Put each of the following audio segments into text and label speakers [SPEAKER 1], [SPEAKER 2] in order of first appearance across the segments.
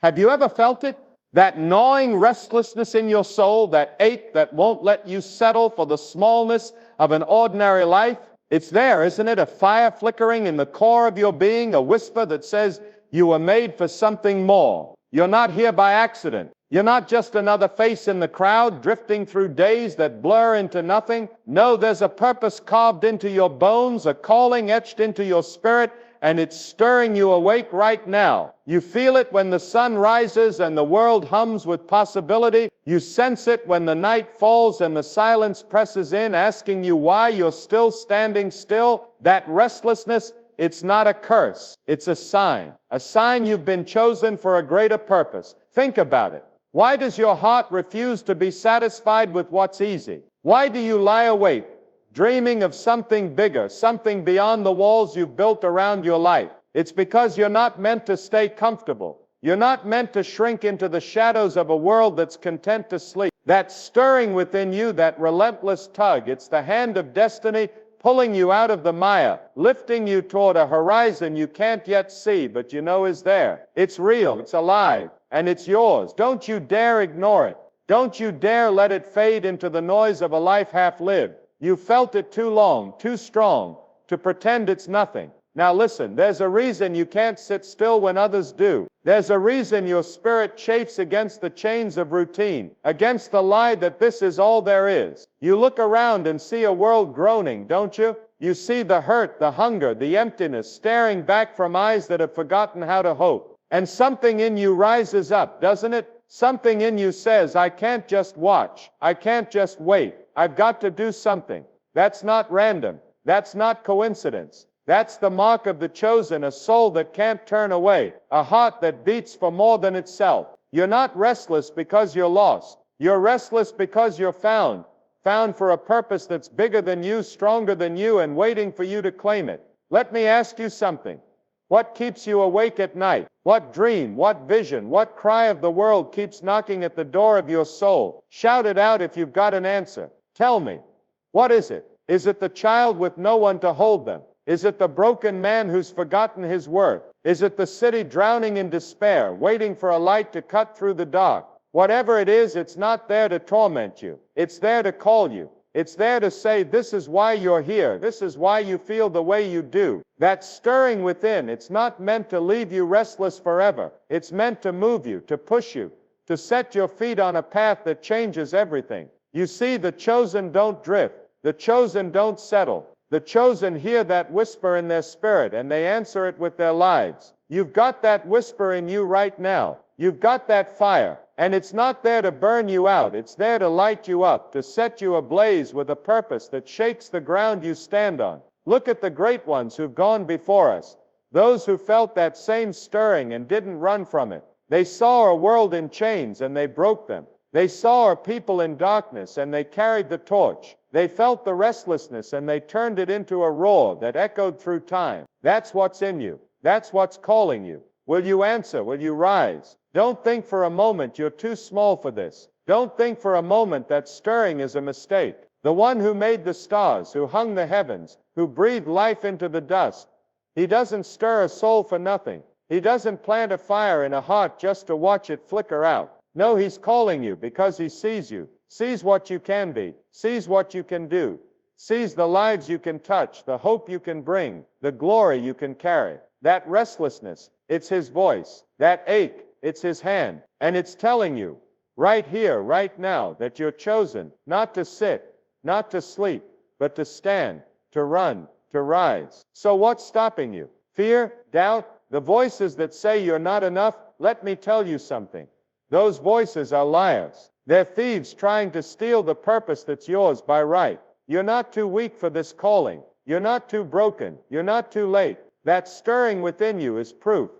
[SPEAKER 1] Have you ever felt it? That gnawing restlessness in your soul, that ache that won't let you settle for the smallness of an ordinary life? It's there, isn't it? A fire flickering in the core of your being, a whisper that says you were made for something more. You're not here by accident. You're not just another face in the crowd, drifting through days that blur into nothing. No, there's a purpose carved into your bones, a calling etched into your spirit, and it's stirring you awake right now. You feel it when the sun rises and the world hums with possibility. You sense it when the night falls and the silence presses in, asking you why you're still standing still. That restlessness, it's not a curse. It's a sign you've been chosen for a greater purpose. Think about it. Why does your heart refuse to be satisfied with what's easy? Why do you lie awake, dreaming of something bigger, something beyond the walls you've built around your life? It's because you're not meant to stay comfortable. You're not meant to shrink into the shadows of a world that's content to sleep. That stirring within you, that relentless tug, it's the hand of destiny pulling you out of the mire, lifting you toward a horizon you can't yet see, but you know is there. It's real, it's alive, and it's yours. Don't you dare ignore it. Don't you dare let it fade into the noise of a life half lived. You felt it too long, too strong, to pretend it's nothing. Now listen, there's a reason you can't sit still when others do. There's a reason your spirit chafes against the chains of routine, against the lie that this is all there is. You look around and see a world groaning, don't you? You see the hurt, the hunger, the emptiness staring back from eyes that have forgotten how to hope. And something in you rises up, doesn't it? Something in you says, I can't just watch. I can't just wait. I've got to do something. That's not random. That's not coincidence. That's the mark of the chosen, a soul that can't turn away, a heart that beats for more than itself. You're not restless because you're lost. You're restless because you're found for a purpose that's bigger than you, stronger than you, and waiting for you to claim it. Let me ask you something. What keeps you awake at night? What dream, what vision, what cry of the world keeps knocking at the door of your soul? Shout it out if you've got an answer. Tell me. What is it? Is it the child with no one to hold them? Is it the broken man who's forgotten his worth? Is it the city drowning in despair, waiting for a light to cut through the dark? Whatever it is, it's not there to torment you. It's there to call you. It's there to say, this is why you're here. This is why you feel the way you do. That stirring within, it's not meant to leave you restless forever. It's meant to move you, to push you, to set your feet on a path that changes everything. You see, the chosen don't drift. The chosen don't settle. The chosen hear that whisper in their spirit, and they answer it with their lives. You've got that whisper in you right now. You've got that fire, and it's not there to burn you out. It's there to light you up, to set you ablaze with a purpose that shakes the ground you stand on. Look at the great ones who've gone before us, those who felt that same stirring and didn't run from it. They saw a world in chains, and they broke them. They saw a people in darkness, and they carried the torch. They felt the restlessness, and they turned it into a roar that echoed through time. That's what's in you. That's what's calling you. Will you answer? Will you rise? Don't think for a moment you're too small for this. Don't think for a moment that stirring is a mistake. The one who made the stars, who hung the heavens, who breathed life into the dust, he doesn't stir a soul for nothing. He doesn't plant a fire in a heart just to watch it flicker out. No, he's calling you because he sees you, sees what you can be, sees what you can do, sees the lives you can touch, the hope you can bring, the glory you can carry. That restlessness, it's his voice. That ache, it's his hand. And it's telling you, right here, right now, that you're chosen not to sit, not to sleep, but to stand, to run, to rise. So what's stopping you? Fear? Doubt? The voices that say you're not enough? Let me tell you something. Those voices are liars. They're thieves trying to steal the purpose that's yours by right. You're not too weak for this calling. You're not too broken. You're not too late. That stirring within you is proof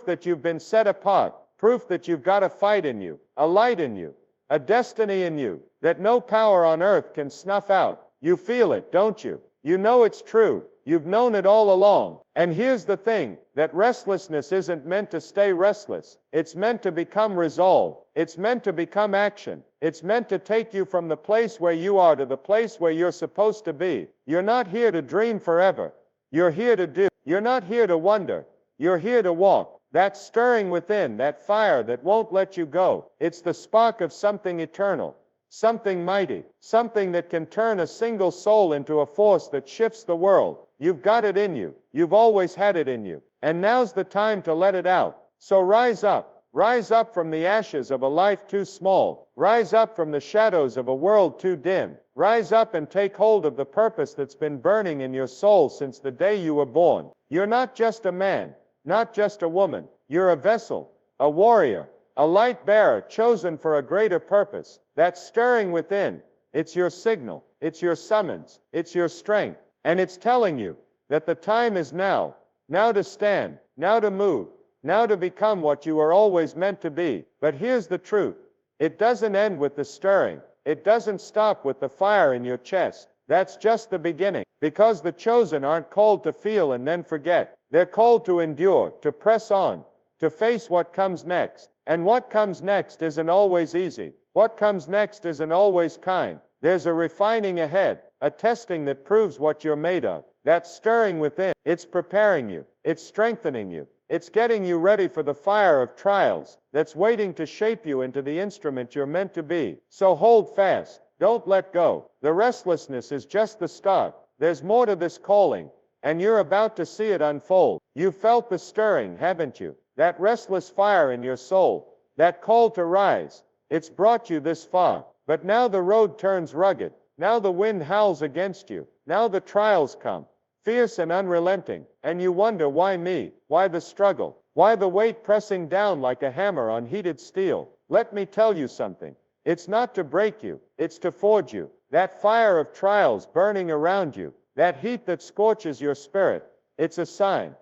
[SPEAKER 1] that you've been set apart, proof that you've got a fight in you, a light in you, a destiny in you that no power on earth can snuff out. You feel it, don't you? You know it's true. You've known it all along. And here's the thing, that restlessness isn't meant to stay restless. It's meant to become resolve. It's meant to become action. It's meant to take you from the place where you are to the place where you're supposed to be. You're not here to dream forever. You're here to do. You're not here to wonder. You're here to walk. That stirring within, that fire that won't let you go. It's the spark of something eternal, something mighty, something that can turn a single soul into a force that shifts the world. You've got it in you. You've always had it in you. And now's the time to let it out. So rise up. Rise up from the ashes of a life too small. Rise up from the shadows of a world too dim. Rise up and take hold of the purpose that's been burning in your soul since the day you were born. You're not just a man, not just a woman. You're a vessel, a warrior, a light bearer chosen for a greater purpose. That stirring within, it's your signal, it's your summons, it's your strength. And it's telling you that the time is now. Now to stand, now to move, now to become what you were always meant to be. But here's the truth. It doesn't end with the stirring. It doesn't stop with the fire in your chest. That's just the beginning. Because the chosen aren't called to feel and then forget. They're called to endure, to press on, to face what comes next. And what comes next isn't always easy. What comes next isn't always kind. There's a refining ahead, a testing that proves what you're made of. That stirring within, it's preparing you. It's strengthening you. It's getting you ready for the fire of trials that's waiting to shape you into the instrument you're meant to be. So hold fast. Don't let go. The restlessness is just the start. There's more to this calling, and you're about to see it unfold. You've felt the stirring, haven't you? That restless fire in your soul, that call to rise. It's brought you this far. But now the road turns rugged. Now the wind howls against you. Now the trials come, fierce and unrelenting, and you wonder, why me? Why the struggle? Why the weight pressing down like a hammer on heated steel? Let me tell you something. It's not to break you, it's to forge you. That fire of trials burning around you, that heat that scorches your spirit, it's a sign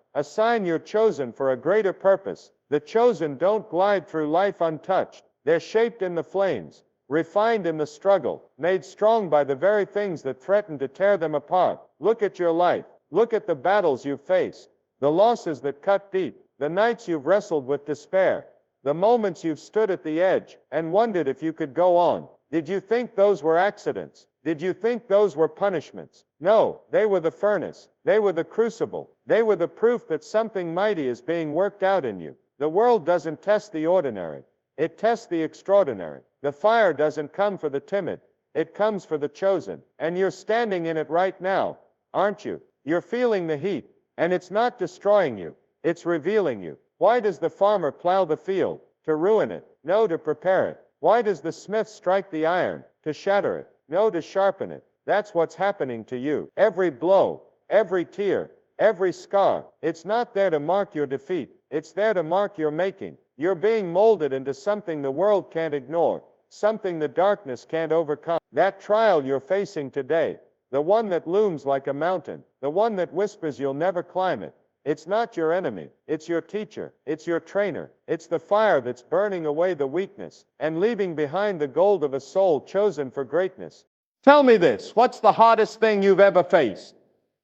[SPEAKER 1] you're chosen for a greater purpose. The chosen don't glide through life untouched. They're shaped in the flames, refined in the struggle, made strong by the very things that threaten to tear them apart. Look at your life. Look at the battles you've faced, the losses that cut deep, the nights you've wrestled with despair, the moments you've stood at the edge and wondered if you could go on. Did you think those were accidents? Did you think those were punishments? No, they were the furnace. They were the crucible. They were the proof that something mighty is being worked out in you. The world doesn't test the ordinary. It tests the extraordinary. The fire doesn't come for the timid. It comes for the chosen. And you're standing in it right now, aren't you? You're feeling the heat. And it's not destroying you. It's revealing you. Why does the farmer plow the field? To ruin it. No, to prepare it. Why does the smith strike the iron? To shatter it. No, to sharpen it. That's what's happening to you. Every blow, every tear, every scar. It's not there to mark your defeat. It's there to mark your making. You're being molded into something the world can't ignore, something the darkness can't overcome. That trial you're facing today, the one that looms like a mountain, the one that whispers you'll never climb it, it's not your enemy. It's your teacher. It's your trainer. It's the fire that's burning away the weakness and leaving behind the gold of a soul chosen for greatness. Tell me this. What's the hardest thing you've ever faced?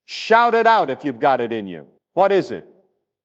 [SPEAKER 1] Shout it out if you've got it in you. What is it?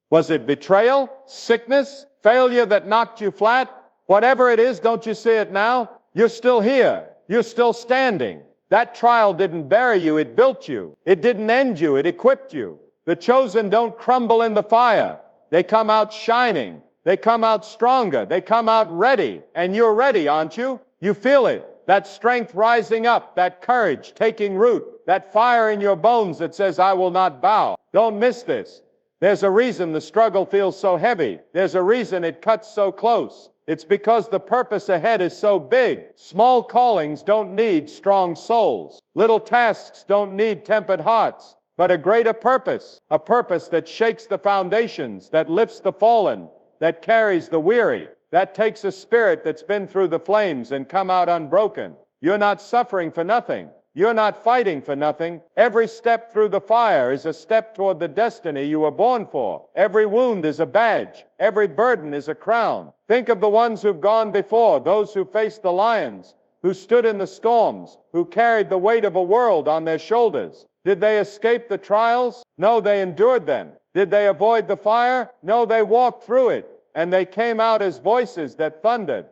[SPEAKER 1] Was it betrayal, sickness, failure that knocked you flat? Whatever it is, don't you see it now? You're still here. You're still standing. That trial didn't bury you. It built you. It didn't end you. It equipped you. The chosen don't crumble in the fire. They come out shining. They come out stronger. They come out ready. And you're ready, aren't you? You feel it. That strength rising up, that courage taking root, that fire in your bones that says, I will not bow. Don't miss this. There's a reason the struggle feels so heavy. There's a reason it cuts so close. It's because the purpose ahead is so big. Small callings don't need strong souls. Little tasks don't need tempered hearts. But a greater purpose, a purpose that shakes the foundations, that lifts the fallen, that carries the weary, that takes a spirit that's been through the flames and come out unbroken. You're not suffering for nothing. You're not fighting for nothing. Every step through the fire is a step toward the destiny you were born for. Every wound is a badge. Every burden is a crown. Think of the ones who've gone before, those who faced the lions, who stood in the storms, who carried the weight of a world on their shoulders. Did they escape the trials? No, they endured them. Did they avoid the fire? No, they walked through it. And they came out as voices that thundered,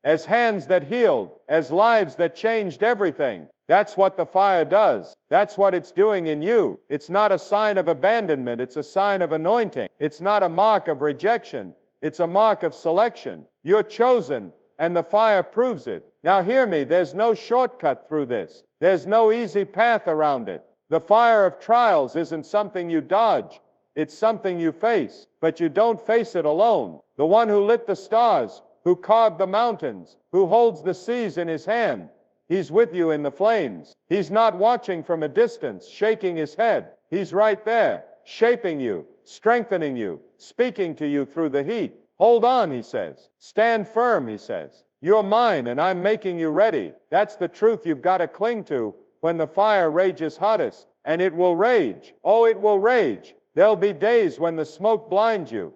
[SPEAKER 1] as hands that healed, as lives that changed everything. That's what the fire does. That's what it's doing in you. It's not a sign of abandonment. It's a sign of anointing. It's not a mark of rejection. It's a mark of selection. You're chosen, and the fire proves it. Now hear me, there's no shortcut through this. There's no easy path around it. The fire of trials isn't something you dodge. It's something you face, but you don't face it alone. The one who lit the stars, who carved the mountains, who holds the seas in his hand, he's with you in the flames. He's not watching from a distance, shaking his head. He's right there, shaping you, strengthening you, speaking to you through the heat. Hold on, he says. Stand firm, he says. You're mine, and I'm making you ready. That's the truth you've got to cling to when the fire rages hottest. And it will rage. Oh, it will rage. There'll be days when the smoke blinds you,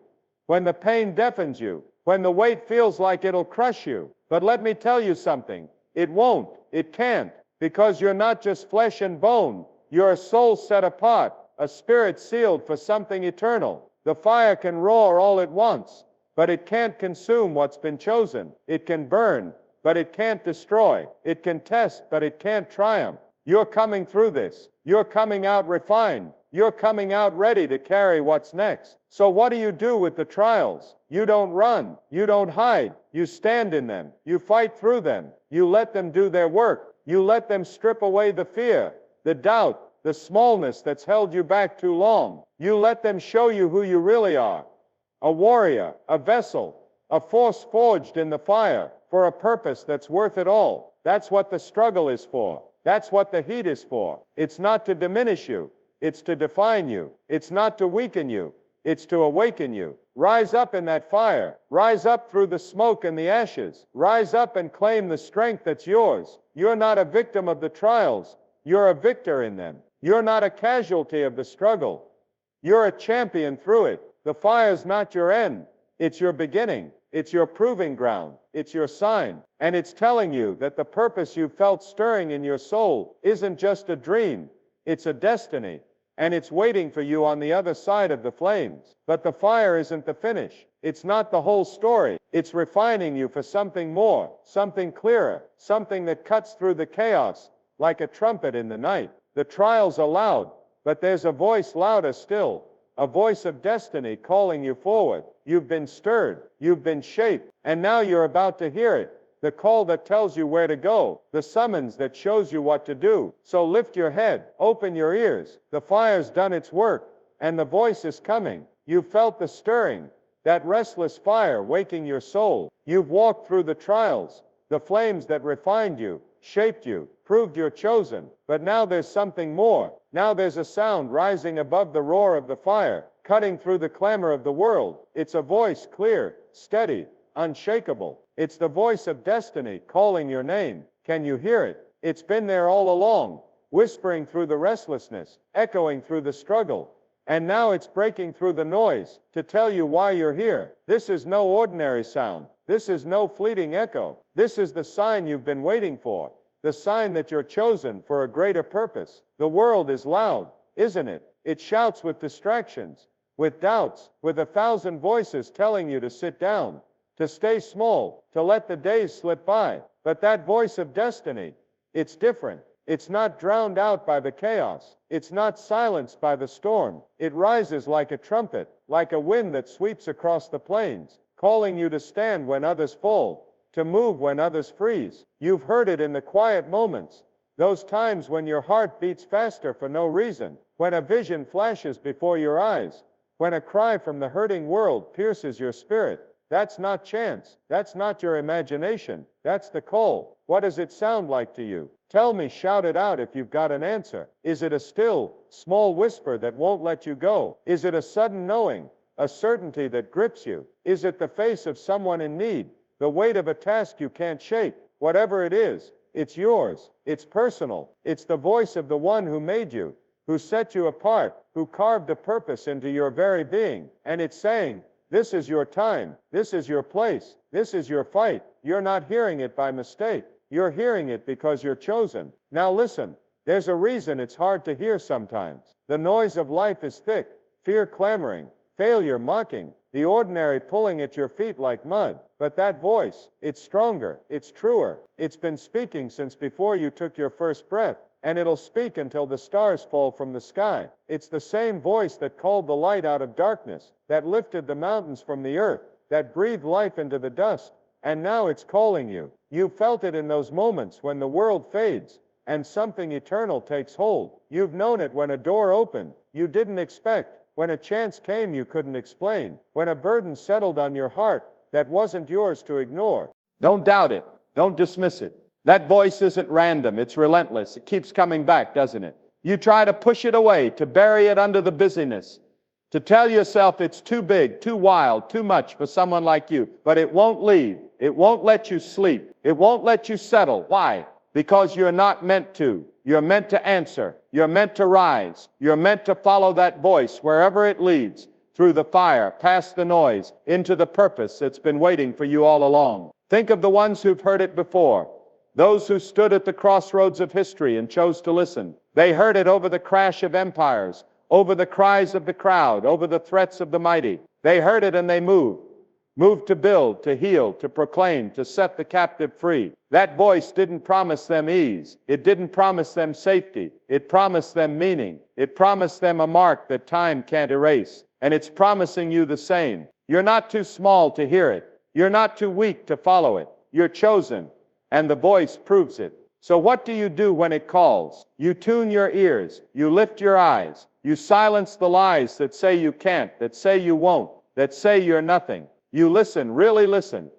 [SPEAKER 1] when the pain deafens you, when the weight feels like it'll crush you. But let me tell you something. It won't. It can't. Because you're not just flesh and bone. You're a soul set apart, a spirit sealed for something eternal. The fire can roar all it wants, but it can't consume what's been chosen. It can burn, but it can't destroy. It can test, but it can't triumph. You're coming through this. You're coming out refined. You're coming out ready to carry what's next. So what do you do with the trials? You don't run. You don't hide. You stand in them. You fight through them. You let them do their work. You let them strip away the fear, the doubt, the smallness that's held you back too long. You let them show you who you really are. A warrior, a vessel, a force forged in the fire for a purpose that's worth it all. That's what the struggle is for. That's what the heat is for. It's not to diminish you. It's to define you. It's not to weaken you. It's to awaken you. Rise up in that fire. Rise up through the smoke and the ashes. Rise up and claim the strength that's yours. You're not a victim of the trials. You're a victor in them. You're not a casualty of the struggle. You're a champion through it. The fire's not your end. It's your beginning. It's your proving ground. It's your sign. And it's telling you that the purpose you felt stirring in your soul isn't just a dream. It's a destiny. And it's waiting for you on the other side of the flames. But the fire isn't the finish. It's not the whole story. It's refining you for something more, something clearer, something that cuts through the chaos like a trumpet in the night. The trials are loud, but there's a voice louder still, a voice of destiny calling you forward. You've been stirred, you've been shaped, and now you're about to hear it. The call that tells you where to go, the summons that shows you what to do. So lift your head, open your ears. The fire's done its work, and the voice is coming. You've felt the stirring, that restless fire waking your soul. You've walked through the trials, the flames that refined you, shaped you, proved you're chosen. But now there's something more. Now there's a sound rising above the roar of the fire, cutting through the clamor of the world. It's a voice clear, steady, unshakable. It's the voice of destiny calling your name. Can you hear it? It's been there all along, whispering through the restlessness, echoing through the struggle. And now it's breaking through the noise to tell you why you're here. This is no ordinary sound. This is no fleeting echo. This is the sign you've been waiting for, the sign that you're chosen for a greater purpose. The world is loud, isn't it? It shouts with distractions, with doubts, with 1,000 voices telling you to sit down, to stay small, to let the days slip by. But that voice of destiny, it's different. It's not drowned out by the chaos. It's not silenced by the storm. It rises like a trumpet, like a wind that sweeps across the plains, calling you to stand when others fall, to move when others freeze. You've heard it in the quiet moments, those times when your heart beats faster for no reason, when a vision flashes before your eyes, when a cry from the hurting world pierces your spirit. That's not chance. That's not your imagination. That's the call. What does it sound like to you? Tell me, shout it out if you've got an answer. Is it a still, small whisper that won't let you go? Is it a sudden knowing, a certainty that grips you? Is it the face of someone in need, the weight of a task you can't shake? Whatever it is, it's yours. It's personal. It's the voice of the one who made you, who set you apart, who carved a purpose into your very being. And it's saying, this is your time. This is your place. This is your fight. You're not hearing it by mistake. You're hearing it because you're chosen. Now listen, there's a reason it's hard to hear sometimes. The noise of life is thick, fear clamoring, failure mocking, the ordinary pulling at your feet like mud. But that voice, it's stronger, it's truer. It's been speaking since before you took your first breath, and it'll speak until the stars fall from the sky. It's the same voice that called the light out of darkness, that lifted the mountains from the earth, that breathed life into the dust. And now it's calling you. You felt it in those moments when the world fades and something eternal takes hold. You've known it when a door opened you didn't expect, when a chance came you couldn't explain, when a burden settled on your heart that wasn't yours to ignore. Don't doubt it. Don't dismiss it. That voice isn't random. It's relentless. It keeps coming back, doesn't it? You try to push it away, to bury it under the busyness, to tell yourself it's too big, too wild, too much for someone like you. But it won't leave. It won't let you sleep. It won't let you settle. Why? Because you're not meant to. You're meant to answer. You're meant to rise. You're meant to follow that voice wherever it leads, through the fire, past the noise, into the purpose that's been waiting for you all along. Think of the ones who've heard it before. Those who stood at the crossroads of history and chose to listen. They heard it over the crash of empires, over the cries of the crowd, over the threats of the mighty. They heard it and they moved. Moved to build, to heal, to proclaim, to set the captive free. That voice didn't promise them ease. It didn't promise them safety. It promised them meaning. It promised them a mark that time can't erase. And it's promising you the same. You're not too small to hear it. You're not too weak to follow it. You're chosen, and the voice proves it. So what do you do when it calls? You tune your ears. You lift your eyes. You silence the lies that say you can't, that say you won't, that say you're nothing. You listen, really listen,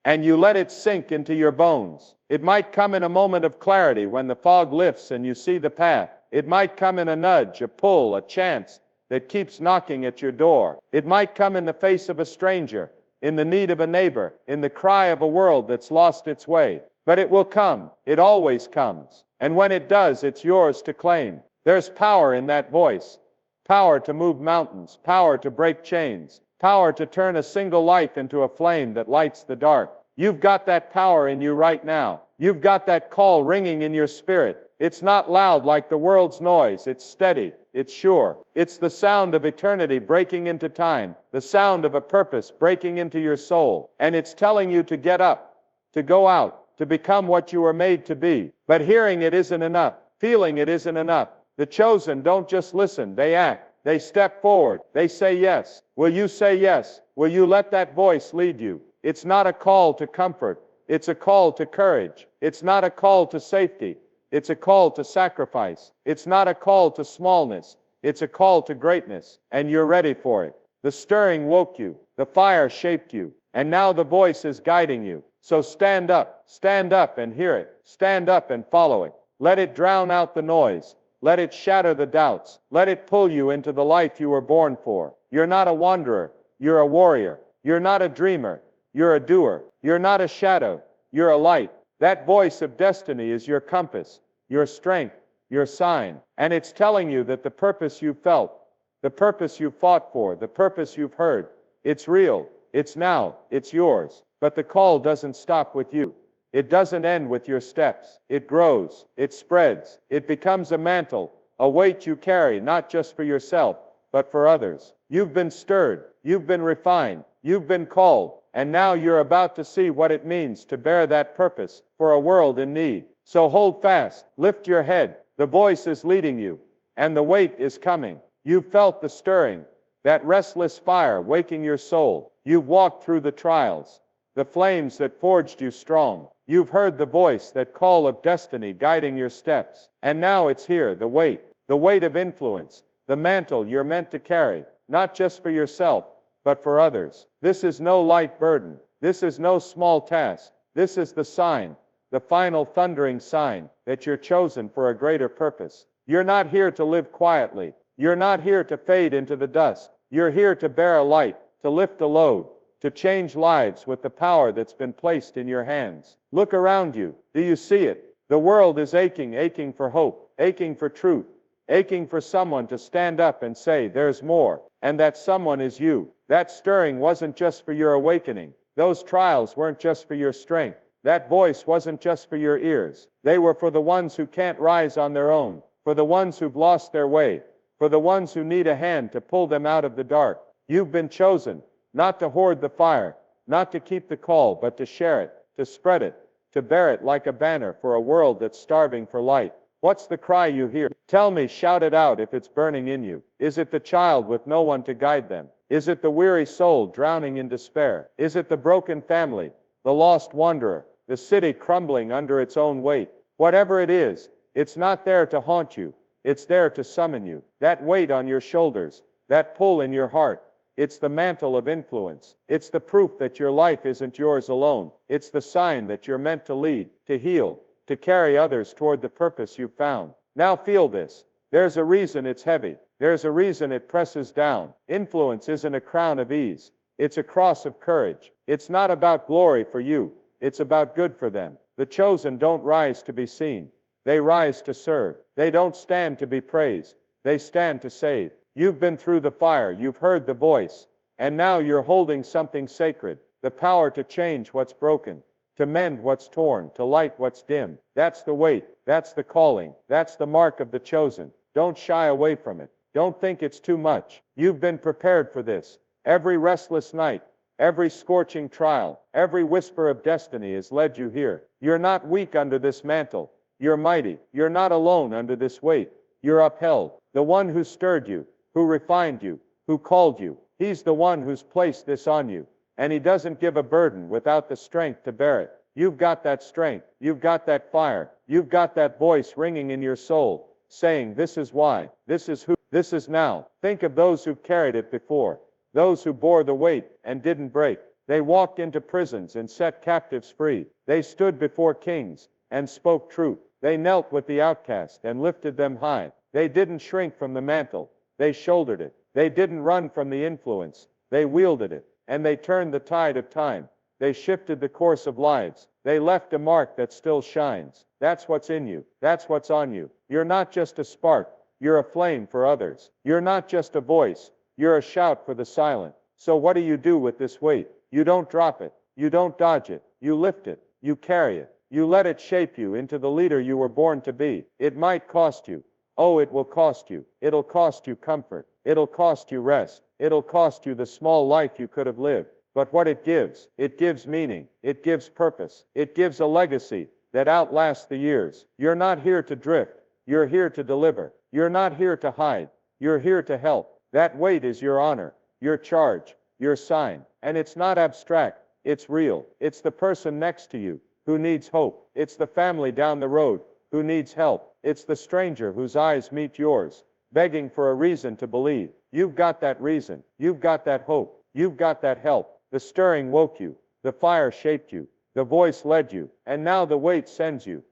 [SPEAKER 1] and you let it sink into your bones. It might come in a moment of clarity when the fog lifts and you see the path. It might come in a nudge, a pull, a chance that keeps knocking at your door. It might come in the face of a stranger, in the need of a neighbor, in the cry of a world that's lost its way. But it will come. It always comes. And when it does, it's yours to claim. There's power in that voice. Power to move mountains. Power to break chains. Power to turn a single life into a flame that lights the dark. You've got that power in you right now. You've got that call ringing in your spirit. It's not loud like the world's noise. It's steady. It's sure. It's the sound of eternity breaking into time. The sound of a purpose breaking into your soul. And it's telling you to get up, to go out, to become what you were made to be. But hearing it isn't enough. Feeling it isn't enough. The chosen don't just listen. They act. They step forward. They say yes. Will you say yes? Will you let that voice lead you? It's not a call to comfort. It's a call to courage. It's not a call to safety. It's a call to sacrifice. It's not a call to smallness. It's a call to greatness. And you're ready for it. The stirring woke you. The fire shaped you. And now the voice is guiding you. So stand up and hear it. Stand up and follow it. Let it drown out the noise. Let it shatter the doubts. Let it pull you into the life you were born for. You're not a wanderer. You're a warrior. You're not a dreamer. You're a doer. You're not a shadow. You're a light. That voice of destiny is your compass, your strength, your sign. And it's telling you that the purpose you felt, the purpose you fought for, the purpose you've heard, it's real. It's now. It's yours. But the call doesn't stop with you. It doesn't end with your steps. It grows. It spreads. It becomes a mantle, a weight you carry, not just for yourself, but for others. You've been stirred. You've been refined. You've been called. And now you're about to see what it means to bear that purpose for a world in need. So hold fast. Lift your head. The voice is leading you, and the weight is coming. You've felt the stirring, that restless fire waking your soul. You've walked through the trials, the flames that forged you strong. You've heard the voice, that call of destiny guiding your steps. And now it's here, the weight of influence, the mantle you're meant to carry, not just for yourself, but for others. This is no light burden. This is no small task. This is the sign, the final thundering sign, that you're chosen for a greater purpose. You're not here to live quietly. You're not here to fade into the dust. You're here to bear a light, to lift a load, to change lives with the power that's been placed in your hands. Look around you. Do you see it? The world is aching for hope, aching for truth, aching for someone to stand up and say, there's more. And that someone is you. That stirring wasn't just for your awakening. Those trials weren't just for your strength. That voice wasn't just for your ears. They were for the ones who can't rise on their own, for the ones who've lost their way, for the ones who need a hand to pull them out of the dark. You've been chosen. not to hoard the fire, not to keep the call, but to share it, to spread it, to bear it like a banner for a world that's starving for light. What's the cry you hear? Tell me, shout it out if it's burning in you. Is it the child with no one to guide them? Is it the weary soul drowning in despair? Is it the broken family, the lost wanderer, the city crumbling under its own weight? Whatever it is, it's not there to haunt you. It's there to summon you. That weight on your shoulders, that pull in your heart, it's the mantle of influence. It's the proof that your life isn't yours alone. It's the sign that you're meant to lead, to heal, to carry others toward the purpose you've found. Now feel this. There's a reason it's heavy. There's a reason it presses down. Influence isn't a crown of ease. It's a cross of courage. It's not about glory for you. It's about good for them. The chosen don't rise to be seen. They rise to serve. They don't stand to be praised. They stand to save. You've been through the fire. You've heard the voice. And now you're holding something sacred. The power to change what's broken, to mend what's torn, to light what's dim. That's the weight. That's the calling. That's the mark of the chosen. Don't shy away from it. Don't think it's too much. You've been prepared for this. Every restless night, every scorching trial, every whisper of destiny has led you here. You're not weak under this mantle. You're mighty. You're not alone under this weight. You're upheld. The one who stirred you, who refined you, who called you, he's the one who's placed this on you. And he doesn't give a burden without the strength to bear it. You've got that strength. You've got that fire. You've got that voice ringing in your soul, saying, this is why, this is who, this is now. Think of those who carried it before, those who bore the weight and didn't break. They walked into prisons and set captives free. They stood before kings and spoke truth. They knelt with the outcast and lifted them high. They didn't shrink from the mantle. They shouldered it. They didn't run from the influence. They wielded it. And they turned the tide of time. They shifted the course of lives. They left a mark that still shines. That's what's in you. That's what's on you. You're not just a spark. You're a flame for others. You're not just a voice. You're a shout for the silent. So what do you do with this weight? You don't drop it. You don't dodge it. You lift it. You carry it. You let it shape you into the leader you were born to be. It might cost you. Oh, it will cost you. It'll cost you comfort. It'll cost you rest. It'll cost you the small life you could have lived. But what it gives meaning. It gives purpose. It gives a legacy that outlasts the years. You're not here to drift. You're here to deliver. You're not here to hide. You're here to help. That weight is your honor, your charge, your sign. And it's not abstract. It's real. It's the person next to you who needs hope. It's the family down the road who needs help. It's the stranger whose eyes meet yours, begging for a reason to believe. You've got that reason. You've got that hope. You've got that help. The stirring woke you. The fire shaped you. The voice led you. And now the weight sends you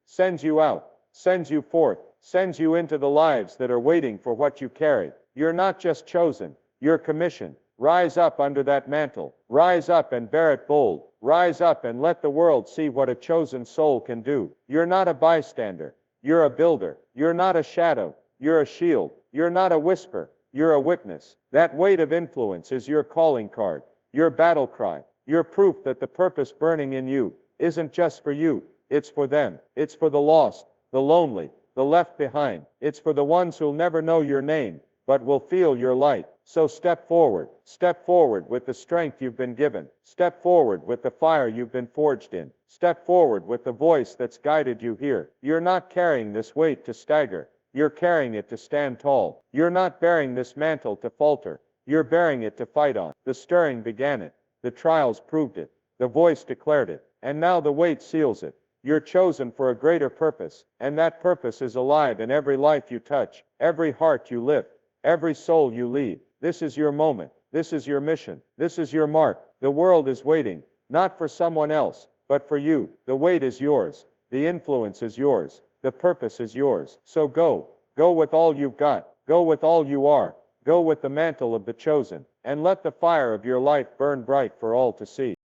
[SPEAKER 1] out, sends you forth, sends you into the lives that are waiting for what you carry. You're not just chosen. You're commissioned. Rise up under that mantle. Rise up and bear it bold. Rise up and let the world see what a chosen soul can do. You're not a bystander. You're a builder. You're not a shadow. You're a shield. You're not a whisper. You're a witness. That weight of influence is your calling card, your battle cry, your proof that the purpose burning in you isn't just for you. It's for them. It's for the lost, the lonely, the left behind. It's for the ones who'll never know your name, but will feel your light. So step forward with the strength you've been given. Step forward with the fire you've been forged in. Step forward with the voice that's guided you here. You're not carrying this weight to stagger. You're carrying it to stand tall. You're not bearing this mantle to falter. You're bearing it to fight on. The stirring began it. The trials proved it. The voice declared it. And now the weight seals it. You're chosen for a greater purpose. And that purpose is alive in every life you touch, every heart you lift, every soul you lead. This is your moment. This is your mission. This is your mark. The world is waiting, not for someone else, but for you. The weight is yours. The influence is yours. The purpose is yours. So go. Go with all you've got. Go with all you are. Go with the mantle of the chosen. And let the fire of your life burn bright for all to see.